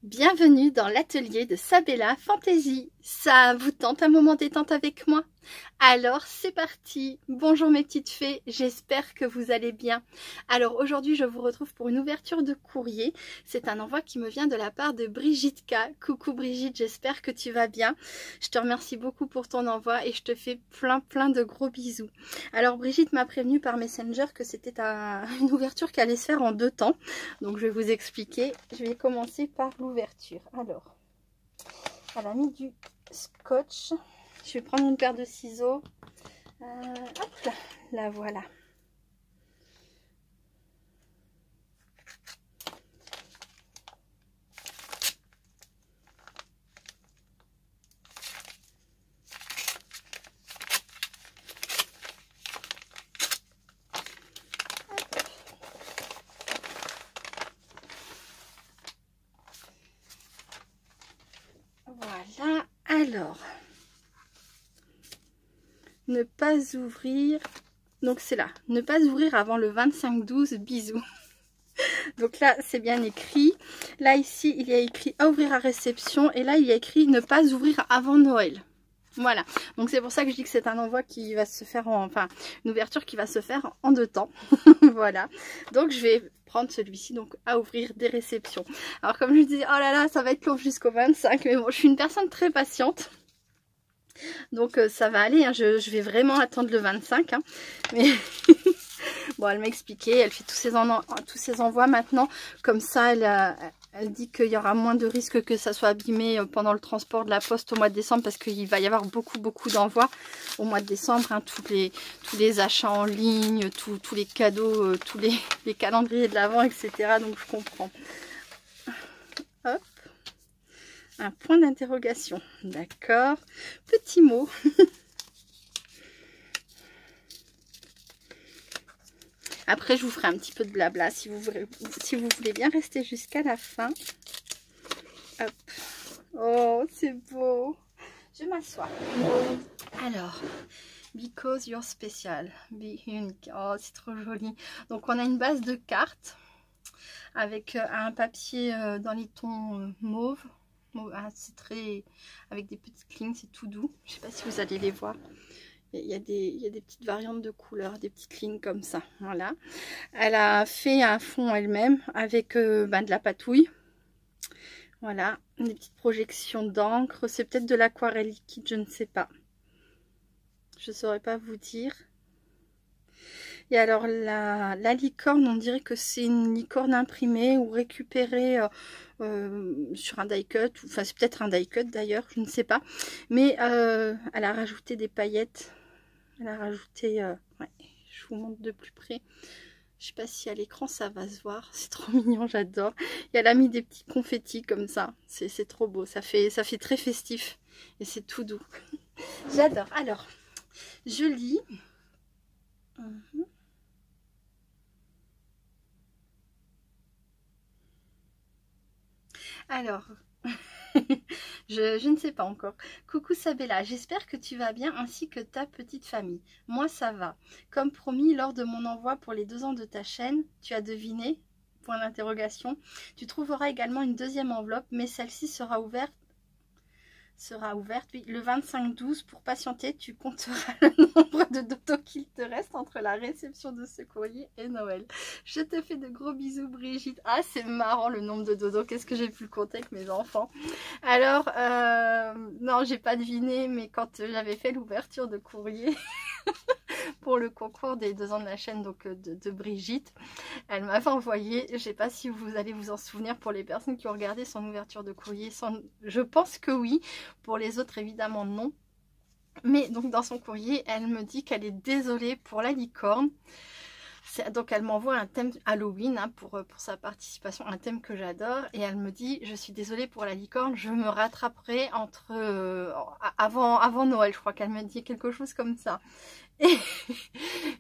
Bienvenue dans l'atelier de Sabella Fantasy. Ça vous tente un moment détente avec moi? Alors c'est parti. Bonjour mes petites fées, j'espère que vous allez bien. Alors aujourd'hui je vous retrouve pour une ouverture de courrier. C'est un envoi qui me vient de la part de Brigitte K. Coucou Brigitte, j'espère que tu vas bien. Je te remercie beaucoup pour ton envoi et je te fais plein de gros bisous. Alors Brigitte m'a prévenu par Messenger que c'était une ouverture qui allait se faire en 2 temps. Donc je vais vous expliquer. Je vais commencer par l'ouverture. Alors, elle a mis du scotch. Je vais prendre une paire de ciseaux. Hop là, la voilà. Voilà, alors, ne pas ouvrir, donc c'est là, ne pas ouvrir avant le 25/12, bisous. Donc là, c'est bien écrit. Là, ici, il y a écrit à ouvrir à réception. Et là, il y a écrit ne pas ouvrir avant Noël. Voilà. Donc c'est pour ça que je dis que c'est un envoi qui va se faire en... Enfin, une ouverture qui va se faire en 2 temps. Voilà. Donc je vais prendre celui-ci, donc à ouvrir des réceptions. Alors comme je disais, oh là là, ça va être long jusqu'au 25. Mais bon, je suis une personne très patiente. Donc ça va aller. Hein. Je vais vraiment attendre le 25. Hein. Mais... Bon, elle m'a expliqué, elle fait tous ces envois maintenant. Comme ça, elle dit qu'il y aura moins de risques que ça soit abîmé pendant le transport de la poste au mois de décembre. Parce qu'il va y avoir beaucoup d'envois au mois de décembre. Hein, tous les achats en ligne, tous les cadeaux, tous les calendriers de l'Avent, etc. Donc je comprends. Hop. Un point d'interrogation. D'accord. Petit mot. Après, je vous ferai un petit peu de blabla si vous voulez bien rester jusqu'à la fin. Hop. Oh, c'est beau. Je m'assois. Alors, because you're special. Be unique. Oh, c'est trop joli. Donc, on a une base de cartes avec un papier dans les tons mauve. Ah, c'est très... avec des petites lignes, c'est tout doux. Je ne sais pas si vous allez les voir. Il y a des petites variantes de couleurs, des petites lignes comme ça. Voilà. Elle a fait un fond elle-même avec de la patouille. Voilà. Des petites projections d'encre. C'est peut-être de l'aquarelle liquide, je ne sais pas. Je ne saurais pas vous dire. Et alors la licorne, on dirait que c'est une licorne imprimée ou récupérée sur un die cut. Enfin, c'est peut-être un die cut d'ailleurs, je ne sais pas. Mais elle a rajouté des paillettes. Elle a rajouté, ouais, je vous montre de plus près. Je sais pas si à l'écran ça va se voir. C'est trop mignon, j'adore. Et elle a mis des petits confettis comme ça. C'est trop beau. Ça fait très festif. Et c'est tout doux. J'adore. Alors, je lis. Alors... je ne sais pas encore. Coucou Sabella, j'espère que tu vas bien ainsi que ta petite famille. Moi ça va. Comme promis lors de mon envoi pour les 2 ans de ta chaîne, tu as deviné? Point d'interrogation. Tu trouveras également une deuxième enveloppe, mais celle-ci sera ouverte. Oui, le 25/12. Pour patienter, tu compteras le nombre de dodo qu'il te reste entre la réception de ce courrier et Noël. Je te fais de gros bisous Brigitte. Ah, c'est marrant le nombre de dodo, qu'est-ce que j'ai pu le compter avec mes enfants. Alors, non, j'ai pas deviné, mais quand j'avais fait l'ouverture de courrier pour le concours des 2 ans de la chaîne donc de Brigitte, elle m'avait envoyé, je sais pas si vous allez vous en souvenir pour les personnes qui ont regardé son ouverture de courrier, je pense que oui, pour les autres évidemment non, mais donc dans son courrier elle me dit qu'elle est désolée pour la licorne. Donc elle m'envoie un thème Halloween hein, pour sa participation, un thème que j'adore, et elle me dit je suis désolée pour la licorne, je me rattraperai avant Noël, je crois qu'elle me dit quelque chose comme ça.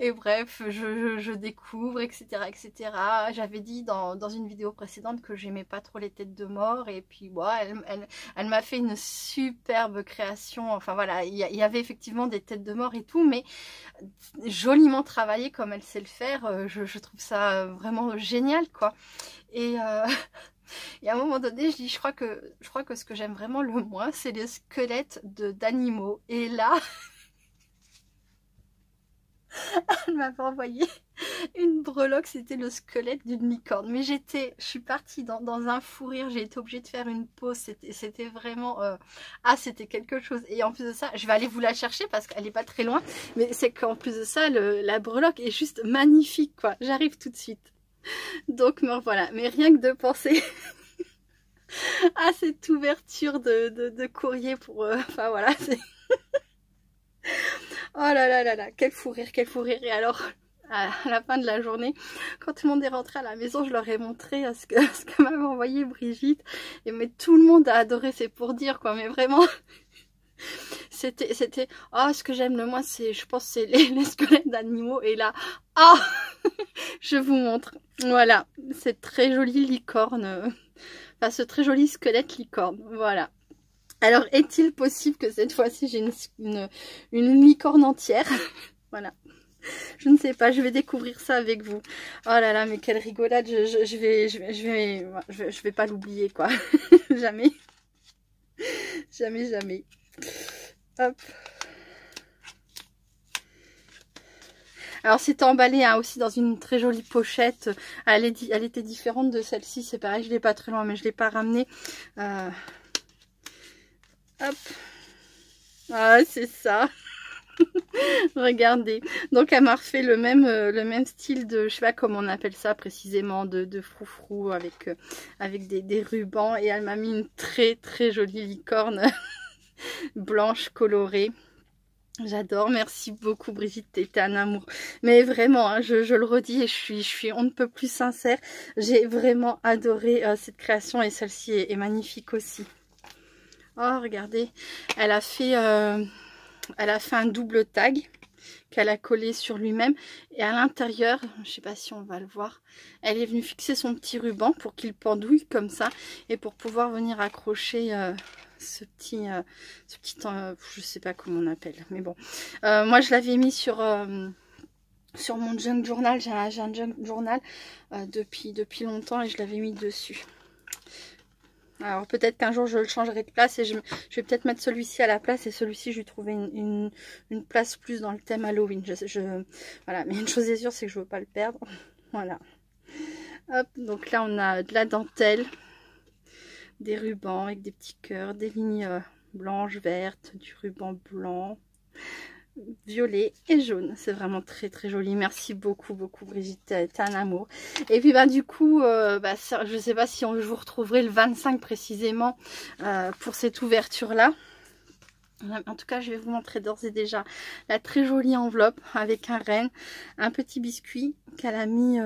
Et bref, je découvre, etc. etc. J'avais dit dans une vidéo précédente que j'aimais pas trop les têtes de mort. Et puis, bon, elle m'a fait une superbe création. Enfin, voilà, il y avait effectivement des têtes de mort et tout, mais joliment travaillé comme elle sait le faire. Je trouve ça vraiment génial, quoi. Et Et à un moment donné, je dis, je crois que ce que j'aime vraiment le moins, c'est les squelettes d'animaux. Et là, elle m'avait envoyé une breloque, c'était le squelette d'une licorne. Mais je suis partie dans un fou rire, j'ai été obligée de faire une pause, c'était vraiment... c'était quelque chose. Et en plus de ça, je vais aller vous la chercher parce qu'elle n'est pas très loin. Mais c'est qu'en plus de ça, la breloque est juste magnifique, quoi. J'arrive tout de suite. Donc me voilà, mais rien que de penser à cette ouverture de courrier pour... Enfin voilà, c'est... Oh là là là là, quel fou rire, quel fou rire. Et alors, à la fin de la journée, quand tout le monde est rentré à la maison, je leur ai montré ce que m'avait envoyé Brigitte. Et mais tout le monde a adoré, c'est pour dire quoi, mais vraiment... C'était... Oh, ce que j'aime le moins, je pense, c'est les squelettes d'animaux. Et là, oh je vous montre. Voilà, cette très jolie licorne. Enfin, ce très joli squelette licorne. Voilà. Alors, est-il possible que cette fois-ci, j'ai une licorne entière? Voilà. Je ne sais pas, je vais découvrir ça avec vous. Oh là là, mais quelle rigolade. Je vais pas l'oublier, quoi. Jamais. Jamais, jamais. Hop. Alors c'était emballé hein, aussi dans une très jolie pochette. Elle était différente de celle-ci. C'est pareil, je l'ai pas très loin, mais je l'ai pas ramenée. Hop. Ah, c'est ça. Regardez. Donc elle m'a refait le même style de, je sais pas comment on appelle ça précisément, de froufrou avec des rubans. Et elle m'a mis une très très jolie licorne blanche colorée. J'adore, merci beaucoup Brigitte, t'es un amour. Mais vraiment, hein, je le redis et je suis on ne peut plus sincère. J'ai vraiment adoré cette création et celle-ci est magnifique aussi. Oh, regardez, elle a fait un double tag qu'elle a collé sur lui-même. Et à l'intérieur, je sais pas si on va le voir, elle est venue fixer son petit ruban pour qu'il pendouille comme ça. Et pour pouvoir venir accrocher... ce petit je sais pas comment on appelle, mais bon, moi je l'avais mis sur mon junk journal. J'ai un junk journal depuis longtemps et je l'avais mis dessus. Alors peut-être qu'un jour je le changerai de place et je vais peut-être mettre celui-ci à la place et celui-ci je vais trouver une place plus dans le thème Halloween. Voilà, mais une chose est sûre, c'est que je veux pas le perdre. Voilà. Hop, donc là on a de la dentelle, des rubans avec des petits cœurs, des lignes blanches, vertes, du ruban blanc, violet et jaune. C'est vraiment très très joli. Merci beaucoup beaucoup Brigitte, t'es un amour. Et puis du coup, je sais pas si je vous retrouverai le 25 précisément pour cette ouverture là. En tout cas, je vais vous montrer d'ores et déjà la très jolie enveloppe avec un renne, un petit biscuit qu'elle a mis,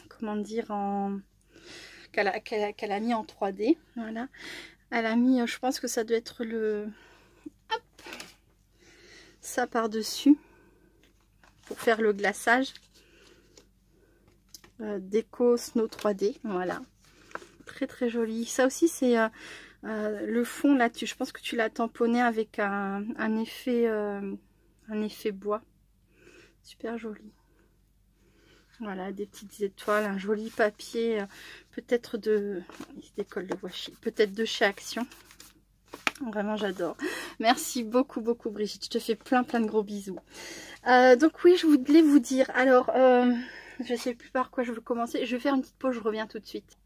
comment dire, qu'elle a mis en 3D. Voilà. Elle a mis, je pense que ça doit être hop, ça par-dessus pour faire le glaçage. Déco Snow 3D. Voilà. Très très joli. Ça aussi, c'est le fond là. Je pense que tu l'as tamponné avec un effet bois. Super joli. Voilà, des petites étoiles, un joli papier, peut-être il se décolle le washi, peut-être de chez Action. Vraiment, j'adore. Merci beaucoup, beaucoup Brigitte. Je te fais plein de gros bisous. Donc oui, je voulais vous dire, alors, je sais plus par quoi je veux commencer. Je vais faire une petite pause, je reviens tout de suite.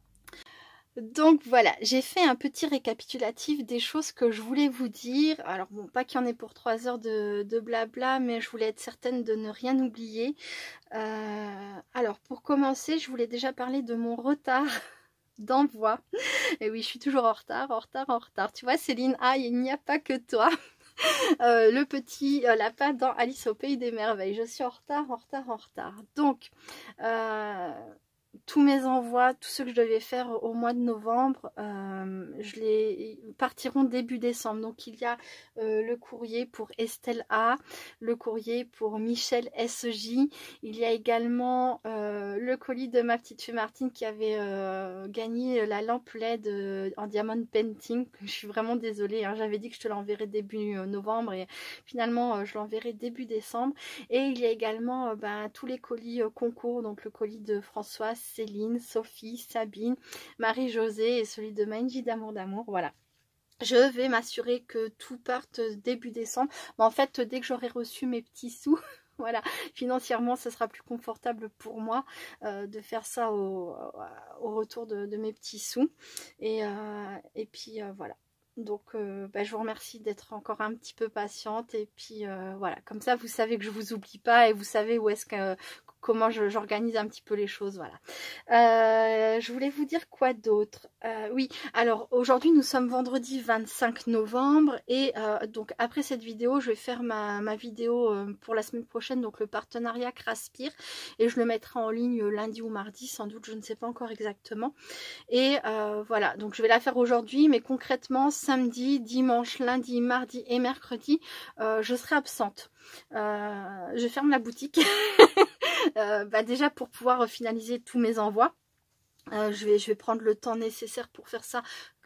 Donc voilà, j'ai fait un petit récapitulatif des choses que je voulais vous dire. Alors bon, pas qu'il y en ait pour 3 heures de blabla, mais je voulais être certaine de ne rien oublier. Alors pour commencer, je voulais déjà parler de mon retard d'envoi. Et oui, je suis toujours en retard, en retard, en retard. Tu vois Céline, ah, il n'y a pas que toi. Le petit lapin dans Alice au Pays des Merveilles. Je suis en retard, en retard, en retard. Donc... tous mes envois, tout ce que je devais faire au mois de novembre, partiront début décembre. Donc il y a le courrier pour Estelle A, le courrier pour Michel SJ. Il y a également le colis de ma petite fée Martine qui avait gagné la lampe LED en diamond painting. Je suis vraiment désolée, hein. J'avais dit que je te l'enverrai début novembre et finalement je l'enverrai début décembre. Et il y a également tous les colis concours, donc le colis de Françoise, Céline, Sophie, Sabine, Marie-Josée et celui de Manji d'amour. Voilà. Je vais m'assurer que tout parte début décembre. Mais en fait, dès que j'aurai reçu mes petits sous, voilà, financièrement, ce sera plus confortable pour moi de faire ça au retour de mes petits sous. Et puis voilà. Donc je vous remercie d'être encore un petit peu patiente. Et puis voilà, comme ça, vous savez que je vous oublie pas et vous savez où est-ce que... comment j'organise un petit peu les choses, voilà. Je voulais vous dire quoi d'autre. Oui, alors aujourd'hui nous sommes vendredi 25 novembre et donc après cette vidéo je vais faire ma vidéo pour la semaine prochaine, donc le partenariat Craspire, et je le mettrai en ligne lundi ou mardi sans doute, je ne sais pas encore exactement. Et voilà, donc je vais la faire aujourd'hui, mais concrètement samedi, dimanche, lundi, mardi et mercredi je serai absente. Je ferme la boutique. Déjà pour pouvoir finaliser tous mes envois, je vais prendre le temps nécessaire pour faire ça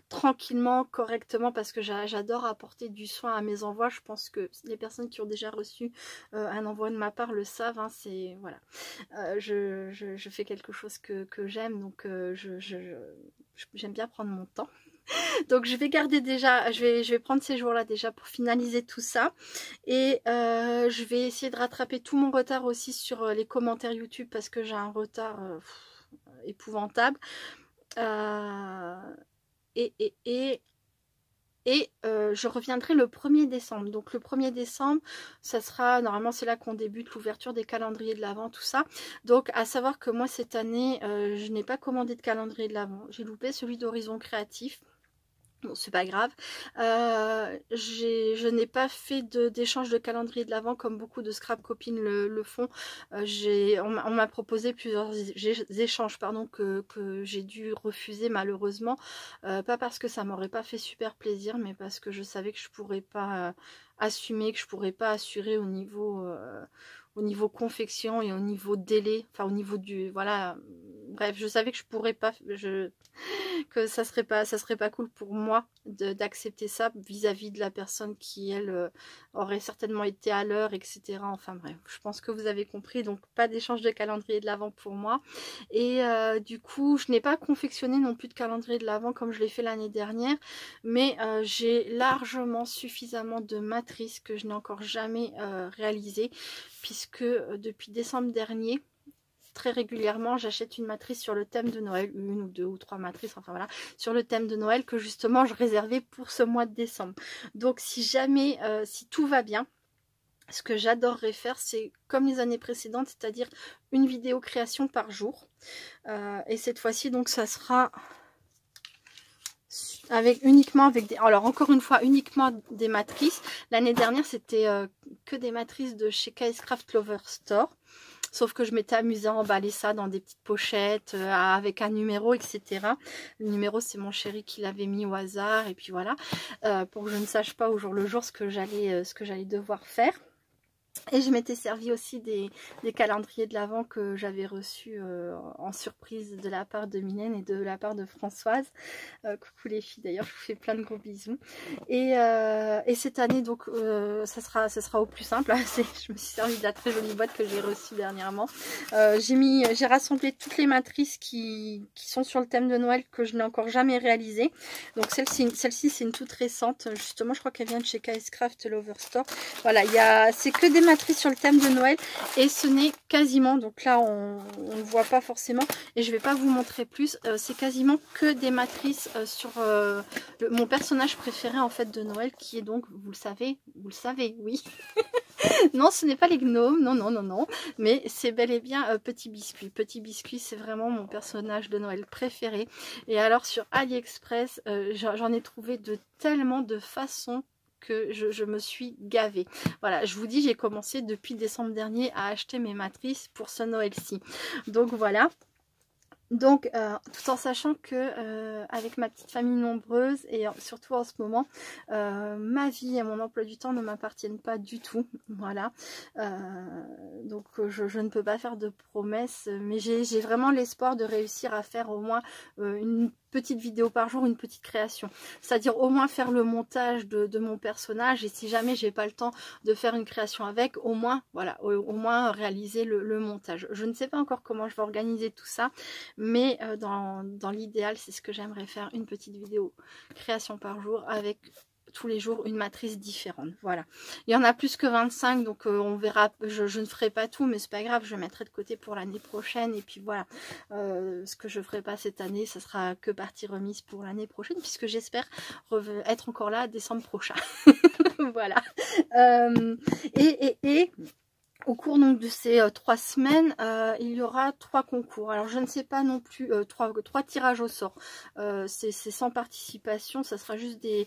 tranquillement, correctement, parce que j'adore apporter du soin à mes envois. Je pense que les personnes qui ont déjà reçu un envoi de ma part le savent, hein, c'est voilà, je fais quelque chose que j'aime, donc j'aime bien prendre mon temps. Donc je vais garder déjà, je vais prendre ces jours là déjà pour finaliser tout ça, et je vais essayer de rattraper tout mon retard aussi sur les commentaires YouTube, parce que j'ai un retard épouvantable, et je reviendrai le 1er décembre. Donc le 1er décembre, ça sera, normalement c'est là qu'on débute l'ouverture des calendriers de l'Avent, tout ça. Donc à savoir que moi cette année, je n'ai pas commandé de calendrier de l'Avent. J'ai loupé celui d'Horizon Créatif. Bon, c'est pas grave. Je n'ai pas fait d'échange de calendrier de l'Avent comme beaucoup de scrap copines le font. On m'a proposé plusieurs échanges, pardon, que j'ai dû refuser malheureusement. Pas parce que ça m'aurait pas fait super plaisir, mais parce que je savais que je pourrais pas assumer, que je pourrais pas assurer au niveau confection et au niveau délai, enfin au niveau du, voilà, bref, je savais que je pourrais pas, que ça serait pas cool pour moi d'accepter ça vis-à-vis de la personne qui, elle, aurait certainement été à l'heure, etc. Enfin bref, je pense que vous avez compris. Donc pas d'échange de calendrier de l'Avent pour moi. Et du coup, je n'ai pas confectionné non plus de calendrier de l'Avent comme je l'ai fait l'année dernière, mais j'ai largement suffisamment de matrices que je n'ai encore jamais réalisé, puisque depuis décembre dernier, très régulièrement j'achète une matrice sur le thème de Noël, une ou deux ou trois matrices, enfin voilà, sur le thème de Noël, que justement je réservais pour ce mois de décembre. Donc si jamais, si tout va bien, ce que j'adorerais faire, c'est comme les années précédentes, c'est-à-dire une vidéo création par jour, et cette fois-ci donc ça sera uniquement avec des, alors encore une fois uniquement des matrices. L'année dernière c'était que des matrices de chez KS Craft Lover Store. Sauf que je m'étais amusée à emballer ça dans des petites pochettes avec un numéro, etc. Le numéro, c'est mon chéri qui l'avait mis au hasard. Et puis voilà, pour que je ne sache pas au jour le jour ce que j'allais devoir faire. Et je m'étais servi aussi des calendriers de l'Avent que j'avais reçus en surprise de la part de Mylène et de la part de Françoise. Coucou les filles, d'ailleurs je vous fais plein de gros bisous. Et cette année donc ça sera au plus simple. Je me suis servi de la très jolie boîte que j'ai reçue dernièrement. J'ai rassemblé toutes les matrices qui sont sur le thème de Noël que je n'ai encore jamais réalisé. Donc celle-ci c'est une toute récente. Justement je crois qu'elle vient de chez KS Craft Lover Store. Voilà, c'est que des matrices sur le thème de Noël, et ce n'est quasiment, donc là on ne voit pas forcément et je vais pas vous montrer plus, c'est quasiment que des matrices sur mon personnage préféré en fait de Noël, qui est donc, vous le savez, oui. Non, ce n'est pas les gnomes, non, mais c'est bel et bien Petit Biscuit. Petit Biscuit, c'est vraiment mon personnage de Noël préféré. Et alors sur AliExpress, j'en ai trouvé de tellement de façons que je me suis gavée. Voilà, je vous dis, j'ai commencé depuis décembre dernier à acheter mes matrices pour ce Noël-ci. Donc voilà. Donc, tout en sachant que avec ma petite famille nombreuse, et surtout en ce moment, ma vie et mon emploi du temps ne m'appartiennent pas du tout. Voilà. Donc, je ne peux pas faire de promesses, mais j'ai vraiment l'espoir de réussir à faire au moins une petite vidéo par jour, une petite création. C'est-à-dire au moins faire le montage de mon personnage, et si jamais j'ai pas le temps de faire une création avec, au moins, voilà, au moins réaliser le montage. Je ne sais pas encore comment je vais organiser tout ça, mais dans l'idéal, c'est ce que j'aimerais faire, une petite vidéo création par jour avec tous les jours une matrice différente. Voilà, il y en a plus que 25, donc on verra. Je ne ferai pas tout, mais c'est pas grave, je mettrai de côté pour l'année prochaine. Et puis voilà, ce que je ferai pas cette année, ça sera que partie remise pour l'année prochaine, puisque j'espère être encore là décembre prochain. Voilà. Et au cours donc de ces 3 semaines, il y aura 3 concours. Alors je ne sais pas non plus, 3 tirages au sort. C'est sans participation, ça sera juste des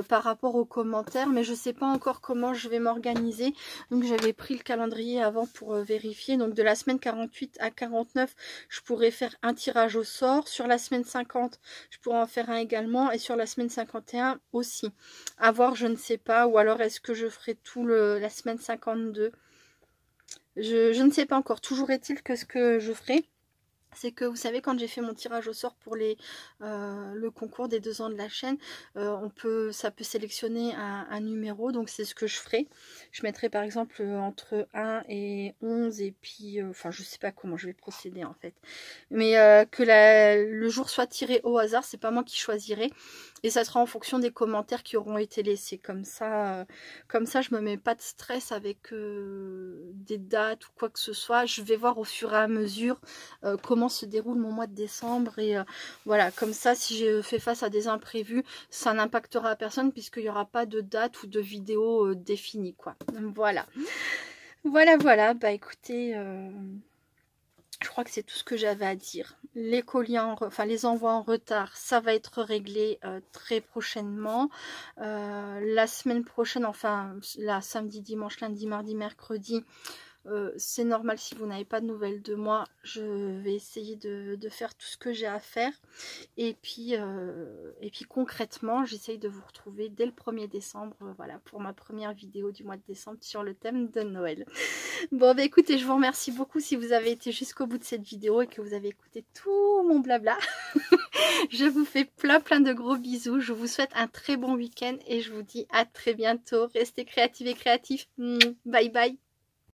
par rapport aux commentaires, mais je ne sais pas encore comment je vais m'organiser. Donc j'avais pris le calendrier avant pour vérifier. Donc de la semaine 48 à 49, je pourrais faire un tirage au sort. Sur la semaine 50, je pourrais en faire un également. Et sur la semaine 51 aussi. À voir, je ne sais pas. Ou alors est-ce que je ferai tout la semaine 52 ? Je ne sais pas encore. Toujours est-il que ce que je ferai, c'est que vous savez, quand j'ai fait mon tirage au sort pour le concours des 2 ans de la chaîne, ça peut sélectionner un numéro, donc c'est ce que je ferai. Je mettrai par exemple entre 1 et 11, et puis, enfin je sais pas comment je vais procéder en fait. Mais que le jour soit tiré au hasard, c'est pas moi qui choisirai. Et ça sera en fonction des commentaires qui auront été laissés. Comme ça, je me mets pas de stress avec des dates ou quoi que ce soit. Je vais voir au fur et à mesure comment se déroule mon mois de décembre. Et voilà, comme ça, si je fais face à des imprévus, ça n'impactera personne, puisqu'il n'y aura pas de date ou de vidéo définie, quoi. Voilà. Voilà. Bah écoutez... je crois que c'est tout ce que j'avais à dire. Les colis, les envois en retard, ça va être réglé très prochainement. La semaine prochaine, enfin, là, samedi, dimanche, lundi, mardi, mercredi, c'est normal si vous n'avez pas de nouvelles de moi. Je vais essayer de faire tout ce que j'ai à faire. Et puis concrètement, j'essaye de vous retrouver dès le 1er décembre, voilà, pour ma première vidéo du mois de décembre sur le thème de Noël. Bon, bah écoutez, je vous remercie beaucoup si vous avez été jusqu'au bout de cette vidéo et que vous avez écouté tout mon blabla. Je vous fais plein de gros bisous. Je vous souhaite un très bon week-end et je vous dis à très bientôt. Restez créatifs et créatifs. Bye bye.